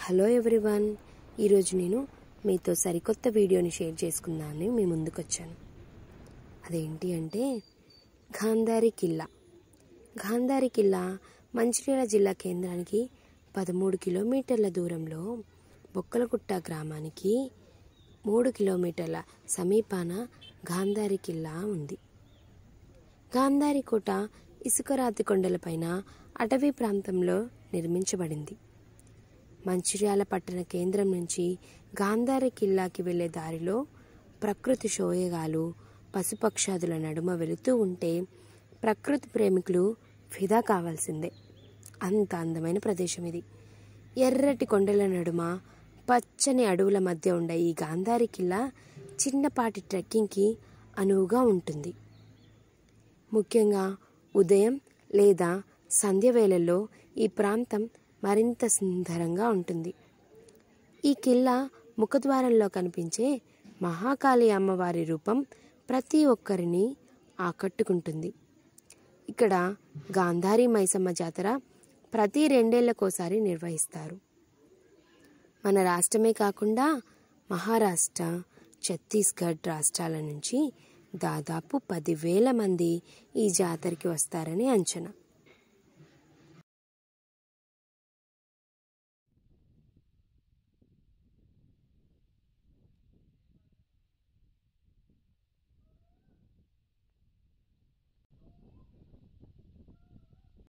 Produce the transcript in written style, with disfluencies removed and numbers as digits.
Hello everyone, ఈరోజు నేను మీతో సరికొత్త వీడియోని షేర్ చేసుకుందామని మీ ముందుకు వచ్చాను. అదేంటి అంటే గాంధారి కిల్లా. గాంధారి కిల్లా మంచిర్యాల జిల్లా కేంద్రానికి 13 కిలోమీటర్ల దూరంలో బొక్కలగుట్ట గ్రామానికి 3 కిలోమీటర్ల సమీపాన గాంధారి కిల్లా ఉంది. గాంధారి కోట ఇసుకరాతి కొండలపైన అటవీ ప్రాంతంలో నిర్మించబడింది. మంచిర్యాల పట్టణ కేంద్రం నుంచి గాంధారి కిల్లాకి వెళ్లే దారిలో ప్రకృతి సోయగాలు పశుపక్షాదుల నడుమ వెళుతూ ఉంటే ప్రకృతి ప్రేమికులు ఫిదా కావాల్సిందే. అంత అందమైన ప్రదేశం ఇది. ఎర్రటి కొండల నడుమ పచ్చని అడవుల మధ్య ఉండే ఈ గాంధారి కిల్లా చిన్నపాటి ట్రెక్కింగ్కి అనువుగా ఉంటుంది. ముఖ్యంగా ఉదయం లేదా సంధ్య వేళల్లో ఈ ప్రాంతం మరింత సుందరంగా ఉంటుంది. ఈ కిల్లా ముఖద్వారంలో కనిపించే మహాకాళి అమ్మవారి రూపం ప్రతి ఒక్కరిని ఆకట్టుకుంటుంది. ఇక్కడ గాంధారి మైసమ్మ జాతర ప్రతి 2 ఏళ్లకోసారి నిర్వహిస్తారు. మన రాష్ట్రమే కాకుండా మహారాష్ట్ర, ఛత్తీస్గఢ్ రాష్ట్రాల నుంచి దాదాపు 10,000 మంది ఈ జాతరకి వస్తారని అంచనా.